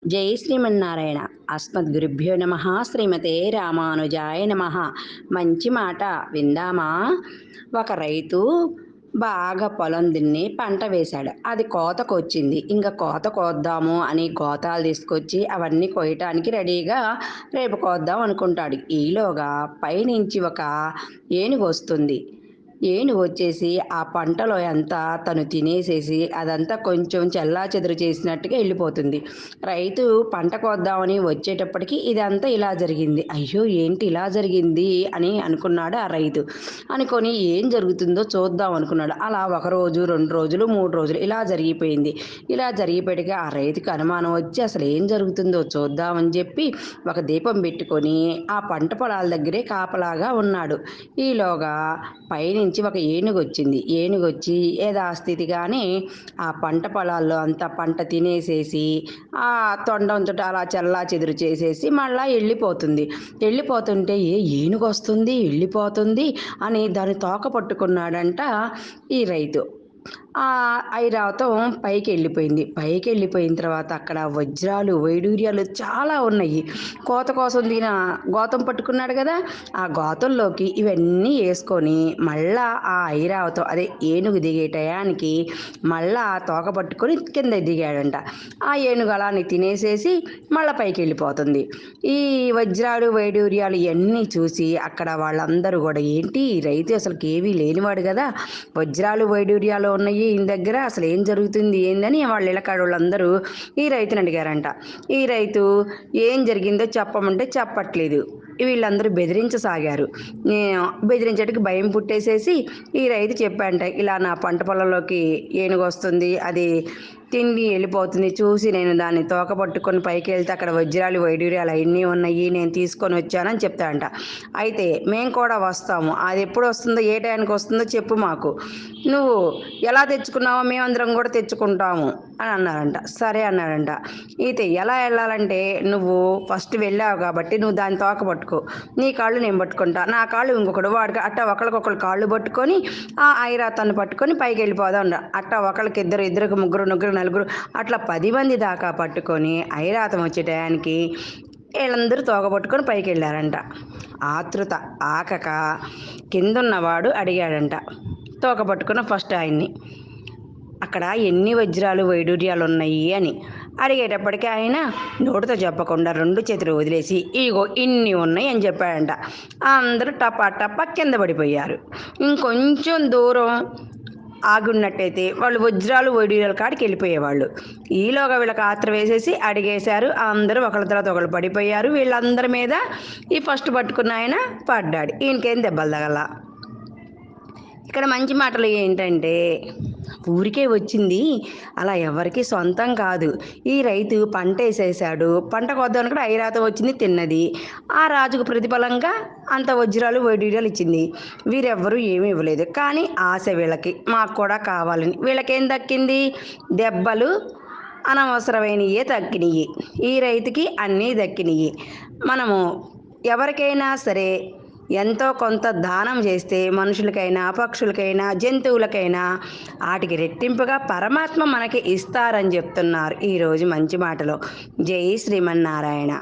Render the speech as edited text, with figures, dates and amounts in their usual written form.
జై శ్రీమన్నారాయణ. అస్మద్గురుభ్యో నమ. శ్రీమతే రామానుజాయ నమ. మంచి మాట విందామా? ఒక రైతు బాగా పొలం దున్ని పంట వేశాడు. అది కోతకు వచ్చింది. ఇంకా కోత కోద్దాము అని గోతాలు తీసుకొచ్చి అవన్నీ కోయటానికి రెడీగా రేపు కోద్దాం అనుకుంటాడు. ఈలోగా పైనుంచి ఒక ఏనుగు వస్తుంది. ఏనుగు వచ్చేసి ఆ పంటలో అంతా తను తినేసేసి అదంతా కొంచెం చెల్లాచెదురు చేసినట్టుగా వెళ్ళిపోతుంది. రైతు పంట కోద్దామని వచ్చేటప్పటికి ఇదంతా ఇలా జరిగింది. అయ్యో, ఏంటి ఇలా జరిగింది అని అనుకున్నాడు ఆ రైతు. అనుకొని ఏం జరుగుతుందో చూద్దాం అనుకున్నాడు. అలా ఒక రోజు, 2 రోజులు, 3 రోజులు ఇలా జరిగిపోయింది. ఇలా జరిగిపోయాక ఆ రైతుకి అనుమానం వచ్చి అసలు ఏం జరుగుతుందో చూద్దామని చెప్పి ఒక దీపం పెట్టుకొని ఆ పంట పొలాల దగ్గరే కాపలాగా ఉన్నాడు. ఈలోగా పైనుంచి ఒక ఏనుగు వచ్చింది. ఏనుగు వచ్చి యథాస్థితిగానే ఆ పంట పొలాల్లో అంతా పంట తినేసేసి ఆ తొండంతో అలా చల్లా చెదురు చేసేసి మళ్ళా వెళ్ళిపోతుంది. వెళ్ళిపోతుంటే ఏనుగు వస్తుంది, వెళ్ళిపోతుంది అని దాని తోక పట్టుకున్నాడంట ఈ రైతు. ఆ ఐరావతం పైకి వెళ్ళిపోయింది. పైకి వెళ్ళిపోయిన తర్వాత అక్కడ వజ్రాలు, వైడూర్యాలు చాలా ఉన్నాయి. కోత కోసం దీన గోతం పట్టుకున్నాడు కదా, ఆ గోతంలోకి ఇవన్నీ వేసుకొని మళ్ళా ఆ ఐరావతం అదే ఏనుగు దిగే టయానికి మళ్ళా ఆ తోక పట్టుకొని కింద దిగాడంట. ఆ ఏనుగు అలానే తినేసేసి మళ్ళీ పైకి వెళ్ళిపోతుంది. ఈ వజ్రాలు, వైడూర్యాలు ఇవన్నీ చూసి అక్కడ వాళ్ళందరూ కూడా ఏంటి, ఈ రైతు అసలుకి ఏమీ లేనివాడు కదా, వజ్రాలు వైడూర్యాలు ఉన్నాయి ఈయన దగ్గర, అసలు ఏం జరుగుతుంది ఏందని వాళ్ళ ఇళ్ళకాడ వాళ్ళందరూ ఈ రైతుని అడిగారంట. ఈ రైతు ఏం జరిగిందో చెప్పమంటే చెప్పట్లేదు. వీళ్ళందరూ బెదిరించసాగారు. బెదిరించేటికి భయం పుట్టేసేసి ఈ రైతు చెప్పాడంట, ఇలా నా పంట పొలంలోకి ఏనుగు వస్తుంది, అది తిండి వెళ్ళిపోతుంది, చూసి నేను దాన్ని తోక పట్టుకొని పైకి వెళ్తే అక్కడ వజ్రాలు వైడూర్యాలు అవన్నీ ఉన్నాయి, నేను తీసుకొని వచ్చానని చెప్తాడంట. అయితే మేము కూడా వస్తాము, అది ఎప్పుడు వస్తుందో ఏ టైంకి వస్తుందో చెప్పు మాకు, నువ్వు ఎలా తెచ్చుకున్నావో మేమందరం కూడా తెచ్చుకుంటాము అని అన్నారంట. సరే అన్నాడంట. అయితే ఎలా వెళ్ళాలంటే, నువ్వు ఫస్ట్ వెళ్ళావు కాబట్టి నువ్వు దాన్ని తోక పట్టుకో, నీ కాళ్ళు నేను పట్టుకుంటా, నా కాళ్ళు ఇంకొకడు, వాడికి అట్టా ఒకరికొకరు కాళ్ళు పట్టుకొని ఆ ఐరాతాన్ని పట్టుకొని పైకి వెళ్ళిపోదాం. అట్టా ఒకరికి ఇద్దరు, ఇద్దరికి ముగ్గురు, ముగ్గురు నలుగురు, అట్లా 10 మంది దాకా పట్టుకొని ఐరాతం వచ్చే టయానికి వీళ్ళందరూ తోక పట్టుకొని పైకి వెళ్ళారంట. ఆతృత ఆకక కిందున్నవాడు అడిగాడంట తోక పట్టుకున్న ఫస్ట్ ఆయన్ని, అక్కడ ఎన్ని వజ్రాలు వైడూర్యాలు ఉన్నాయి అని. అడిగేటప్పటికీ ఆయన నోటితో చెప్పకుండా 2 చేతులు వదిలేసి ఇగో ఇన్ని ఉన్నాయి అని చెప్పాడంట. అందరూ టపా టపా కింద పడిపోయారు. ఇంకొంచెం దూరం ఆగున్నట్టయితే వాళ్ళు వజ్రాలు వైడూర్యాల కాడికి వెళ్ళిపోయేవాళ్ళు. ఈలోగా వీళ్ళకి ఆత్ర వేసేసి అడిగేశారు. అందరూ ఒకళ్ళ తర్వాత ఒకళ్ళు పడిపోయారు. వీళ్ళందరి మీద ఈ ఫస్ట్ పట్టుకున్న ఆయన పడ్డాడు. ఈయనకేం దెబ్బలు తగల. ఇక్కడ మంచి మాటలు ఏంటంటే, ఊరికే వచ్చింది అలా ఎవరికి సొంతం కాదు. ఈ రైతు పంట వేసేసాడు, పంట కొద్దామని కూడా ఐరాతం వచ్చింది, తిన్నది. ఆ రాజుకు ప్రతిఫలంగా అంత వజ్రాలు వైడూర్యాలు ఇచ్చింది. వీరెవ్వరూ ఏమీ ఇవ్వలేదు. కానీ ఆశ వీళ్ళకి, మాకు కూడా కావాలని. వీళ్ళకేం దక్కింది? దెబ్బలు అనవసరమైనయే దక్కినాయి. ఈ రైతుకి అన్నీ దక్కినాయి. మనము ఎవరికైనా సరే ఎంతో కొంత దానం చేస్తే మనుషులకైనా, పక్షులకైనా, జంతువులకైనా వాటికి రెట్టింపుగా పరమాత్మ మనకి ఇస్తారని చెప్తున్నారు ఈరోజు మంచి మాటలో. జై శ్రీమన్నారాయణ.